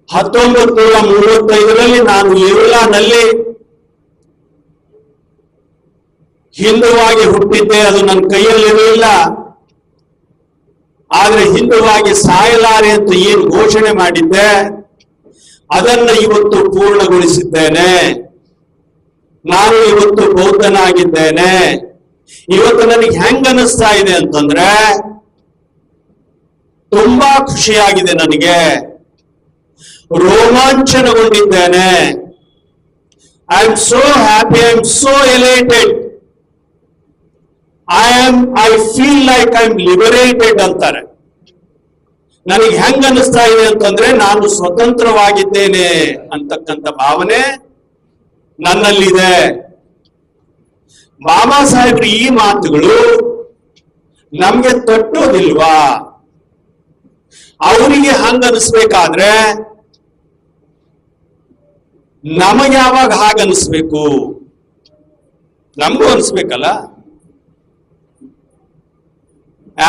1935ರಲ್ಲಿ ನಾನು ಏರ್ಲಾನಲ್ಲಿ ಹಿಂದುವಾಗಿ ಹುಟ್ಟಿದ್ದೆ, ಅದು ನನ್ನ ಕೈಯಲ್ಲಿರಲಿಲ್ಲ, ಆದ್ರೆ ಹಿಂದುವಾಗಿ ಸಾಯಲಾರೆ ಅಂತ ಏನು ಘೋಷಣೆ ಮಾಡಿದ್ದೆ ಅದನ್ನ ಇವತ್ತು ಪೂರ್ಣಗೊಳಿಸಿದ್ದೇನೆ. ನಾನು ಇವತ್ತು ಬೌದ್ಧನಾಗಿದ್ದೇನೆ. ಇವತ್ತು ನನಗೆ ಹೆಂಗ ಅನಿಸ್ತಾ ಇದೆ ಅಂತಂದ್ರೆ ತುಂಬಾ ಖುಷಿಯಾಗಿದೆ, ನನಗೆ ರೋಮಾಂಚನಗೊಂಡಿದ್ದೇನೆ. I am so happy, I am so elated, I feel like I am liberated ಅಂತಾರೆ. ನನಗೆ ಹೆಂಗ ಅನಿಸ್ತಾ ಇದೆ ಅಂತಂದ್ರೆ ನಾನು ಸ್ವತಂತ್ರವಾಗಿದ್ದೇನೆ ಅಂತಕ್ಕಂಥ ಭಾವನೆ ನನ್ನಲ್ಲಿದೆ. ಬಾಬಾ ಸಾಹೇಬ್ರ ಈ ಮಾತುಗಳು ನಮ್ಗೆ ತಟ್ಟೋದಿಲ್ವಾ? ಅವರಿಗೆ ಹಂಗ ಅನಿಸ್ಬೇಕಾದ್ರೆ ನಮಗೆ ಯಾವಾಗ ಹಾಗನ್ನಿಸ್ಬೇಕು? ನಮಗೂ ಅನಿಸ್ಬೇಕಲ್ಲ.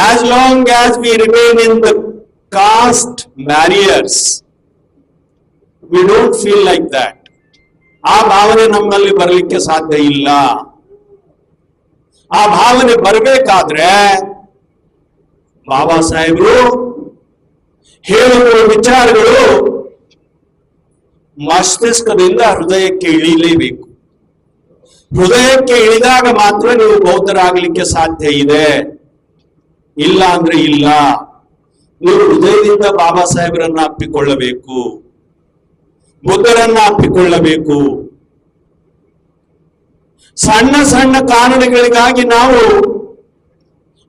As long as we remain in the caste barriers we don't feel like that. ಆ ಭಾವನೆ ನಮ್ಮಲ್ಲಿ ಬರಲಿಕ್ಕೆ ಸಾಧ್ಯ ಇಲ್ಲ. ಆ ಭಾವನೆ ಬರಬೇಕಾದ್ರೆ ಬಾಬಾ ಸಾಹೇಬರು ಹೇಳುವ ವಿಚಾರಗಳು ಮಸ್ತಿಷ್ಕದಿಂದ ಹೃದಯಕ್ಕೆ ಇಳಿಲೇಬೇಕು. ಹೃದಯಕ್ಕೆ ಇಳಿದಾಗ ಮಾತ್ರ ನೀವು ಬೌದ್ಧರಾಗಲಿಕ್ಕೆ ಸಾಧ್ಯ ಇದೆ, ಇಲ್ಲ ಅಂದ್ರೆ ಇಲ್ಲ. ನೀವು ಹೃದಯದಿಂದ ಬಾಬಾ ಸಾಹೇಬರನ್ನ ಅಪ್ಪಿಕೊಳ್ಳಬೇಕು, ಬುದ್ಧರನ್ನ ಅಪ್ಪಿಕೊಳ್ಳಬೇಕು. ಸಣ್ಣ ಸಣ್ಣ ಕಾರಣಗಳಿಗಾಗಿ ನಾವು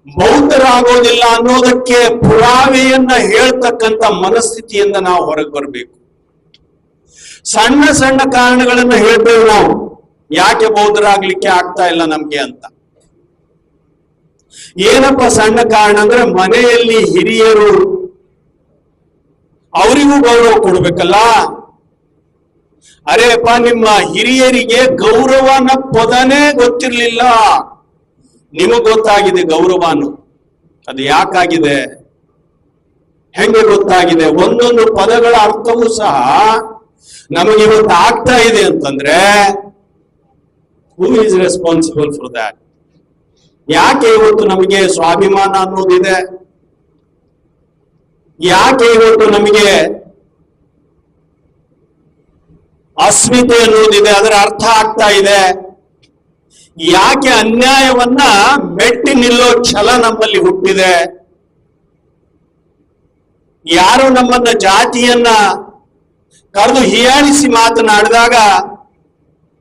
ಬೌದ್ಧರಾಗೋದಿಲ್ಲ ಅನ್ನೋದಕ್ಕೆ ಪುರಾವೆಯನ್ನ ಹೇಳ್ತಕ್ಕಂಥ ಮನಸ್ಥಿತಿಯಿಂದ ನಾವು ಹೊರಗೆ ಬರಬೇಕು. ಸಣ್ಣ ಸಣ್ಣ ಕಾರಣಗಳನ್ನ ಹೇಳ್ತೇವೆ ನಾವು, ಯಾಕೆ ಬೌದ್ಧರಾಗ್ಲಿಕ್ಕೆ ಆಗ್ತಾ ಇಲ್ಲ ನಮ್ಗೆ ಅಂತ. ಏನಪ್ಪ ಸಣ್ಣ ಕಾರಣ ಅಂದ್ರೆ, ಮನೆಯಲ್ಲಿ ಹಿರಿಯರು ಅವರಿಗೂ ಗೌರವ ಕೊಡ್ಬೇಕಲ್ಲ. ಅರೇಪ್ಪ, ನಿಮ್ಮ ಹಿರಿಯರಿಗೆ ಗೌರವನ ಪದನೇ ಗೊತ್ತಿರ್ಲಿಲ್ಲ, ನಿಮಗ್ ಗೊತ್ತಾಗಿದೆ ಗೌರವನು. ಅದು ಯಾಕಾಗಿದೆ, ಹೆಂಗೆ ಗೊತ್ತಾಗಿದೆ? ಒಂದೊಂದು ಪದಗಳ ಅರ್ಥವೂ ಸಹ ನಮಗೆ ಇವತ್ತು ಆಗ್ತಾ ಇದೆ ಅಂತಂದ್ರೆ who is responsible for that? ಯಾಕೆ ಇವತ್ತು ನಮಗೆ ಸ್ವಾಭಿಮಾನ ಅನ್ನೋದಿದೆ? ಯಾಕೆ ಇವತ್ತು ನಮಗೆ ಅಸ್ಮಿತೆ ಅನ್ನೋದಿದೆ? ಅದರ ಅರ್ಥ ಆಗ್ತಾ ಇದೆ. ಯಾಕೆ ಅನ್ಯಾಯವನ್ನ ಮೆಟ್ಟಿ ನಿಲ್ಲೋ ಛಲ ನಮ್ಮಲ್ಲಿ ಹುಟ್ಟಿದೆ? ಯಾರು ನಮ್ಮನ್ನ ಜಾತಿಯನ್ನ ಕರೆದು ಹೀಯಾಳಿಸಿ ಮಾತನಾಡಿದಾಗ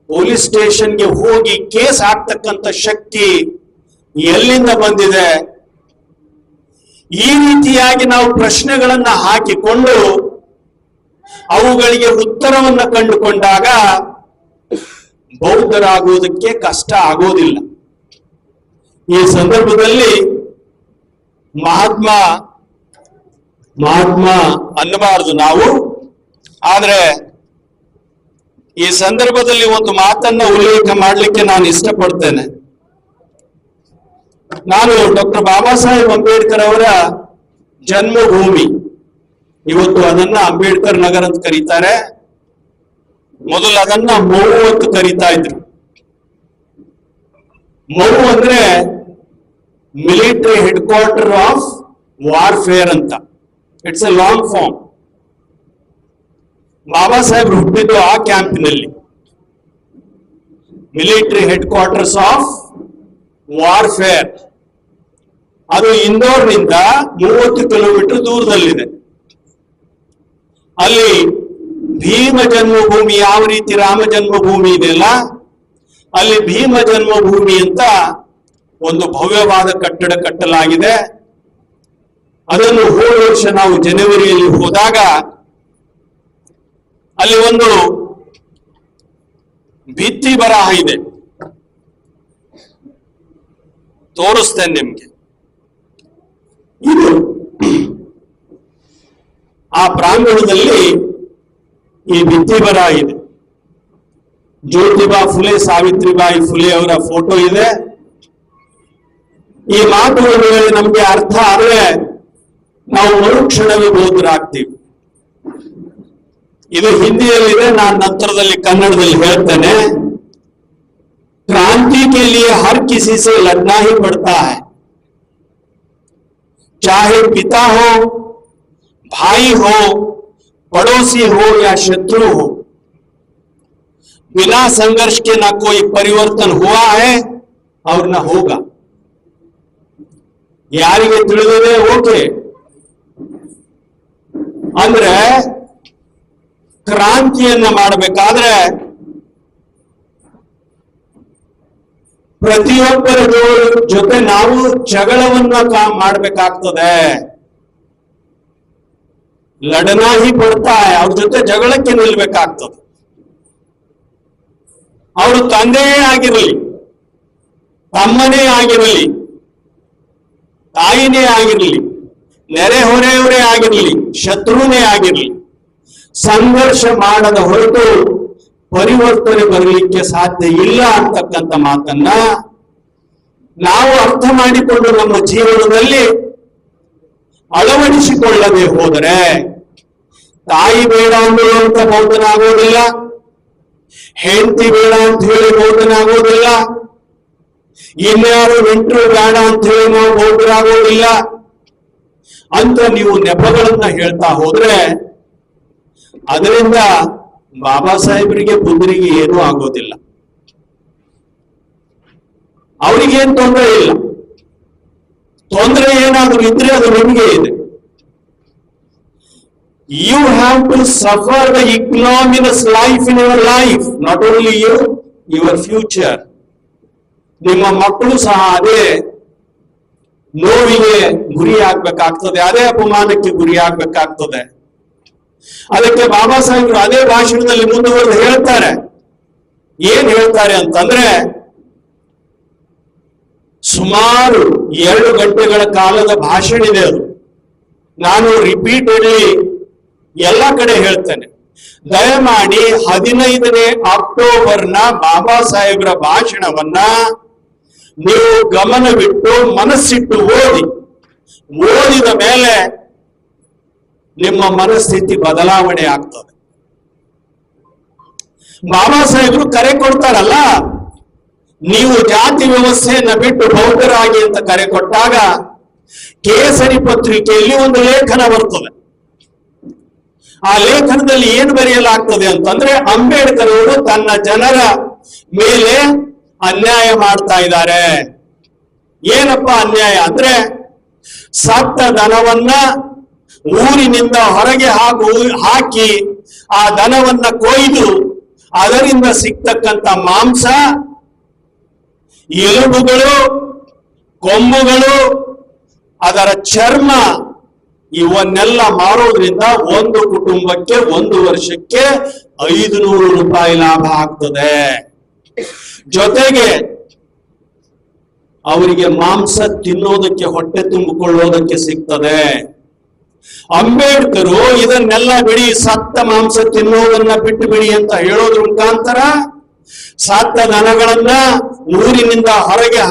ಪೊಲೀಸ್ ಸ್ಟೇಷನ್ಗೆ ಹೋಗಿ ಕೇಸ್ ಹಾಕ್ತಕ್ಕಂಥ ಶಕ್ತಿ ಎಲ್ಲಿಂದ ಬಂದಿದೆ? ಈ ರೀತಿಯಾಗಿ ನಾವು ಪ್ರಶ್ನೆಗಳನ್ನ ಹಾಕಿಕೊಂಡು ಅವುಗಳಿಗೆ ಉತ್ತರವನ್ನ ಕಂಡುಕೊಂಡಾಗ ಬೌದ್ಧರಾಗುವುದಕ್ಕೆ ಕಷ್ಟ ಆಗೋದಿಲ್ಲ. ಈ ಸಂದರ್ಭದಲ್ಲಿ ಮಹಾತ್ಮ ಅನ್ನಬಾರದು ನಾವು. ಆದ್ರೆ ಈ ಸಂದರ್ಭದಲ್ಲಿ ಒಂದು ಮಾತನ್ನ ಉಲ್ಲೇಖ ಮಾಡಲಿಕ್ಕೆ ನಾನು ಇಷ್ಟಪಡ್ತೇನೆ. ನಾನು ಡಾಕ್ಟರ್ ಬಾಬಾ ಸಾಹೇಬ್ ಅಂಬೇಡ್ಕರ್ ಅವರ ಜನ್ಮಭೂಮಿ, ಇವತ್ತು ಅದನ್ನ ಅಂಬೇಡ್ಕರ್ ನಗರ್ ಅಂತ ಕರೀತಾರೆ. ಮೊದಲು ಅದನ್ನ ಮೌ ಅಂತ ಕರೀತಾ ಇದ್ರು. ಮೌ ಅಂದ್ರೆ military headquarter of warfare ಅಂತ. It's a long form. Baba Saheb ಹುಟ್ಟಿದ್ದು ಆ ಕ್ಯಾಂಪಿನಲ್ಲಿ, military headquarters of warfare. ಅದು ಇಂದೋರ್ನಿಂದ 30 ಕಿಲೋಮೀಟರ್ ದೂರದಲ್ಲಿದೆ. ಅಲ್ಲಿ ಭೀಮ ಜನ್ಮಭೂಮಿ, ಯಾವ ರೀತಿ ರಾಮ ಜನ್ಮಭೂಮಿ ಇದೆಯಲ್ಲ, ಅಲ್ಲಿ ಭೀಮ ಜನ್ಮಭೂಮಿ ಅಂತ ಒಂದು ಭವ್ಯವಾದ ಕಟ್ಟಡ ಕಟ್ಟಲಾಗಿದೆ. ಅದನ್ನು ಹೋದ ವರ್ಷ ನಾವು ಜನವರಿಯಲ್ಲಿ ಹೋದಾಗ ಅಲ್ಲಿ ಒಂದು ಭಿತ್ತಿ ಬರಹ ಇದೆ, ತೋರಿಸ್ತೇನೆ ನಿಮ್ಗೆ. ಇದು ಆ ಪ್ರಾಂಗಣದಲ್ಲಿ ಈ ಭಿತ್ತಿ ಬರಹ ಇದೆ. ಜ್ಯೋತಿಬಾ ಫುಲೆ, ಸಾವಿತ್ರಿಬಾಯಿ ಫುಲೆ ಅವರ ಫೋಟೋ ಇದೆ. ಈ ಮಾತುಗಳು ನಮ್ಗೆ ಅರ್ಥ ಆದ್ರೆ ನಾವು ಮರುಕ್ಷಣವೇ ಬೌದ್ಧರಾಗ್ತೀವಿ. ಇದು ಹಿಂದಿಯಲ್ಲಿದೆ, ನಾನು ನಂತರದಲ್ಲಿ ಕನ್ನಡದಲ್ಲಿ ಹೇಳ್ತೇನೆ. क्रांति के लिए हर किसी से लड़ना ही पड़ता है, चाहे पिता हो, भाई हो, पड़ोसी हो या शत्रु हो. बिना संघर्ष के ना कोई परिवर्तन हुआ है और ना होगा. ಯಾರಿಗೆ ತಿಳಿದಿದೆ ಓಕೆ. ಅಂದ್ರೆ ಕ್ರಾಂತಿಯನ್ನ ಮಾಡಬೇಕಾದ್ರೆ ಪ್ರತಿಯೊಬ್ಬರ ಜೊತೆ ನಾವು ಜಗಳವನ್ನ ಮಾಡಬೇಕಾಗ್ತದೆ. ಲಡನಾ ಹಿ ಪಡ್ತಾ, ಅವ್ರ ಜೊತೆ ಜಗಳಕ್ಕೆ ನಿಲ್ಬೇಕಾಗ್ತದೆ. ಅವರು ತಂದೆಯೇ ಆಗಿರಲಿ, ತಮ್ಮನೇ ಆಗಿರಲಿ, ತಾಯಿನೇ ಆಗಿರಲಿ, ನೆರೆಹೊರೆಯವರೇ ಆಗಿರಲಿ, ಶತ್ರುನೇ ಆಗಿರಲಿ, ಸಂಘರ್ಷ ಮಾಡದ ಹೊರತು ಪರಿವರ್ತನೆ ಬರಲಿಕ್ಕೆ ಸಾಧ್ಯ ಇಲ್ಲ ಅಂತಕ್ಕಂಥ ಮಾತನ್ನ ನಾವು ಅರ್ಥ ಮಾಡಿಕೊಂಡು ನಮ್ಮ ಜೀವನದಲ್ಲಿ ಅಳವಡಿಸಿಕೊಳ್ಳದೆ ಹೋದರೆ ತಾಯಿ ಬೇಡ ಅಂತ ಬೌದ್ಧನಾಗೋದಿಲ್ಲ, ಹೆಂಡತಿ ಬೇಡ ಅಂತ ಹೇಳಿ ಬೌದ್ಧನಾಗೋದಿಲ್ಲ, ಇನ್ಯಾರು ನೆಂಟರು ಬೇಡ ಅಂತ ಹೇಳಿ ನಾವು ಬೌದ್ಧರಾಗೋದಿಲ್ಲ ಅಂತ ನೀವು ನೆಪಗಳನ್ನ ಹೇಳ್ತಾ ಹೋದ್ರೆ ಅದರಿಂದ ಬಾಬಾ ಸಾಹೇಬರಿಗೆ ಬುದ್ಧರಿಗೆ ಏನೂ ಆಗೋದಿಲ್ಲ. ಅವರಿಗೇನು ತೊಂದರೆ ಇಲ್ಲ. ತೊಂದರೆ ಏನಾದ್ರೂ ಇದ್ರೆ ಅದು ನಿಮಗೆ ಇದೆ. You have to suffer the ignominious life in your life, not only you, your future. ನಿಮ್ಮ ಮಕ್ಕಳು ಸಹ ಅದೇ ನೋವಿಗೆ ಗುರಿ ಆಗ್ಬೇಕಾಗ್ತದೆ, ಅದೇ ಅಪಮಾನಕ್ಕೆ ಗುರಿ ಆಗ್ಬೇಕಾಗ್ತದೆ. ಅದಕ್ಕೆ ಬಾಬಾ ಸಾಹೇಬರು ಅದೇ ಭಾಷಣದಲ್ಲಿ ಮುಂದುವರೆದು ಹೇಳ್ತಾರೆ. ಏನ್ ಹೇಳ್ತಾರೆ ಅಂತಂದ್ರೆ, ಸುಮಾರು 2 ಗಂಟೆಗಳ ಕಾಲದ ಭಾಷಣ ಇದೆ ಅದು. ನಾನು ರಿಪೀಟೆಡ್ಲಿ ಎಲ್ಲ ಕಡೆ ಹೇಳ್ತೇನೆ, ದಯಮಾಡಿ 15ನೇ ಅಕ್ಟೋಬರ್ನ ಬಾಬಾ ಸಾಹೇಬ್ರ ಭಾಷಣವನ್ನ ನೀವು ಗಮನವಿಟ್ಟು ಮನಸ್ಸಿಟ್ಟು ಓದಿದ ಮೇಲೆ ನಿಮ್ಮ ಮನಸ್ಥಿತಿ ಬದಲಾವಣೆ ಆಗ್ತದೆ. ಬಾಬಾ ಸಾಹೇಬರು ಕರೆ ಕೊಡ್ತಾರಲ್ಲ, ನೀವು ಜಾತಿ ವ್ಯವಸ್ಥೆಯನ್ನ ಬಿಟ್ಟು ಬೌದ್ಧರಾಗಿ ಅಂತ ಕರೆ ಕೊಟ್ಟಾಗ ಕೇಸರಿ ಪತ್ರಿಕೆಯಲ್ಲಿ ಒಂದು ಲೇಖನ ಬರ್ತದೆ. ಆ ಲೇಖನದಲ್ಲಿ ಏನು ಬರೆಯಲಾಗ್ತದೆ ಅಂತಂದ್ರೆ, ಅಂಬೇಡ್ಕರ್ ಅವರು ತನ್ನ ಜನರ ಮೇಲೆ ಅನ್ಯಾಯ ಮಾಡ್ತಾ ಇದ್ದಾರೆ. ಏನಪ್ಪ ಅನ್ಯಾಯ ಅಂದ್ರೆ, ಸತ್ತ ದನವನ್ನ ಊರಿನಿಂದ ಹೊರಗೆ ಹಾಕಿ ಆ ದನವನ್ನ ಕೊಯ್ದು ಅದರಿಂದ ಸಿಗ್ತಕ್ಕಂಥ ಮಾಂಸ, ಎಲುಬುಗಳು, ಕೊಂಬುಗಳು, ಅದರ ಚರ್ಮ ಇವನ್ನೆಲ್ಲ ಮಾರೋದ್ರಿಂದ ಒಂದು ಕುಟುಂಬಕ್ಕೆ 1 ವರ್ಷಕ್ಕೆ 500 ರೂಪಾಯಿ ಲಾಭ ಆಗ್ತದೆ. ಜೊತೆಗೆ ಅವರಿಗೆ ಮಾಂಸ ತಿನ್ನೋದಕ್ಕೆ, ಹೊಟ್ಟೆ ತುಂಬಿಕೊಳ್ಳೋದಕ್ಕೆ ಸಿಗ್ತದೆ. ಅಂಬೇಡ್ಕರು ಇದನ್ನೆಲ್ಲ ಬಿಡಿ, ಸತ್ತ ಮಾಂಸ ತಿನ್ನೋದನ್ನ ಬಿಟ್ಟು ಬಿಡಿ ಅಂತ ಹೇಳೋದ್ರ ಮುಖಾಂತರ ಸತ್ತ ದನಗಳನ್ನ ಊರಿನಿಂದ ಹೊರಗೆ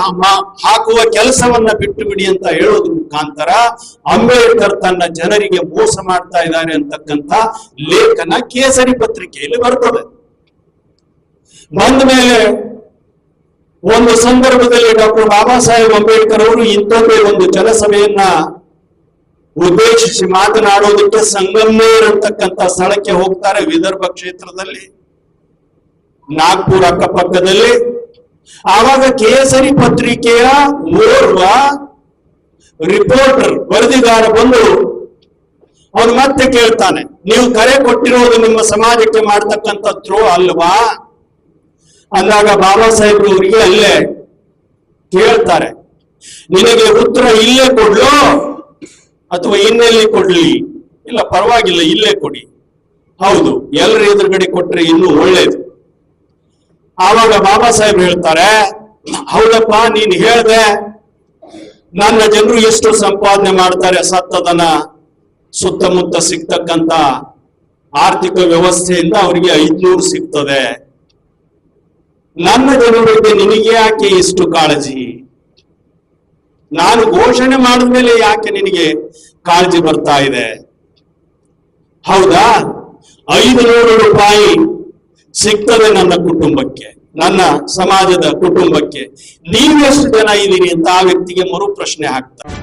ಹಾಕುವ ಕೆಲಸವನ್ನ ಬಿಟ್ಟು ಬಿಡಿ ಅಂತ ಹೇಳೋದ್ರ ಮುಖಾಂತರ ಅಂಬೇಡ್ಕರ್ ತನ್ನ ಜನರಿಗೆ ಮೋಸ ಮಾಡ್ತಾ ಇದ್ದಾರೆ ಅಂತಕ್ಕಂಥ ಲೇಖನ ಕೇಸರಿ ಪತ್ರಿಕೆಯಲ್ಲಿ ಬರ್ತದೆ. ಬಂದ ಮೇಲೆ ಒಂದು ಸಂದರ್ಭದಲ್ಲಿ ಡಾಕ್ಟರ್ ಬಾಬಾ ಸಾಹೇಬ್ ಅಂಬೇಡ್ಕರ್ ಅವರು ಇಂಥದ್ದೇ ಒಂದು ಜನಸಭೆಯನ್ನ ಉದ್ದೇಶಿಸಿ ಮಾತನಾಡೋದಕ್ಕೆ ಸಂಗಮೇರ್ ಅಂತಕ್ಕಂಥ ಸ್ಥಳಕ್ಕೆ ಹೋಗ್ತಾರೆ, ವಿದರ್ಭ ಕ್ಷೇತ್ರದಲ್ಲಿ, ನಾಗ್ಪುರ್ ಅಕ್ಕಪಕ್ಕದಲ್ಲಿ. ಆವಾಗ ಕೇಸರಿ ಪತ್ರಿಕೆಯ ಓರ್ವ ರಿಪೋರ್ಟರ್, ವರದಿಗಾರ ಬಂದು ಅವನು ಮತ್ತೆ ಕೇಳ್ತಾನೆ, ನೀವು ಕರೆ ಕೊಟ್ಟಿರೋದು ನಿಮ್ಮ ಸಮಾಜಕ್ಕೆ ಮಾಡ್ತಕ್ಕಂಥ ದ್ರೋಹ ಅಲ್ವಾ ಅಂದಾಗ ಬಾಬಾ ಸಾಹೇಬ್ರು ಅವರಿಗೆ ಅಲ್ಲೇ ಕೇಳ್ತಾರೆ, ನಿನಗೆ ಉತ್ತರ ಇಲ್ಲೇ ಕೊಡ್ಲೋ ಅಥವಾ ಇನ್ನೆಲ್ಲಿ ಕೊಡ್ಲಿ? ಇಲ್ಲ ಪರವಾಗಿಲ್ಲ, ಇಲ್ಲೇ ಕೊಡಿ. ಹೌದು, ಎಲ್ಲರ ಎದುರುಗಡೆ ಕೊಟ್ರೆ ಇನ್ನೂ ಒಳ್ಳೇದು. ಆವಾಗ ಬಾಬಾ ಸಾಹೇಬ್ರು ಹೇಳ್ತಾರೆ, ಹೌದಪ್ಪ, ನೀನ್ ಹೇಳ್ದೆ ನನ್ನ ಜನರು ಎಷ್ಟು ಸಂಪಾದನೆ ಮಾಡ್ತಾರೆ, ಸತ್ತದನ ಸುತ್ತಮುತ್ತ ಸಿಗ್ತಕ್ಕಂತ ಆರ್ಥಿಕ ವ್ಯವಸ್ಥೆಯಿಂದ ಅವರಿಗೆ 500 ಸಿಗ್ತದೆ. ನನ್ನ ಜನರ ಬಗ್ಗೆ ನಿನಗೆ ಯಾಕೆ ಇಷ್ಟು ಕಾಳಜಿ? ನಾನು ಘೋಷಣೆ ಮಾಡಿದ್ಮೇಲೆ ಯಾಕೆ ನಿನಗೆ ಕಾಳಜಿ ಬರ್ತಾ ಇದೆ? ಹೌದಾ, 500 ರೂಪಾಯಿ ಸಿಗ್ತದೆ ನನ್ನ ಕುಟುಂಬಕ್ಕೆ, ನನ್ನ ಸಮಾಜದ ಕುಟುಂಬಕ್ಕೆ, ನೀವೆಷ್ಟು ಜನ ಇದ್ದೀರಿ ಅಂತ ಆ ವ್ಯಕ್ತಿಗೆ ಮರು ಪ್ರಶ್ನೆ ಹಾಕ್ತಾರೆ.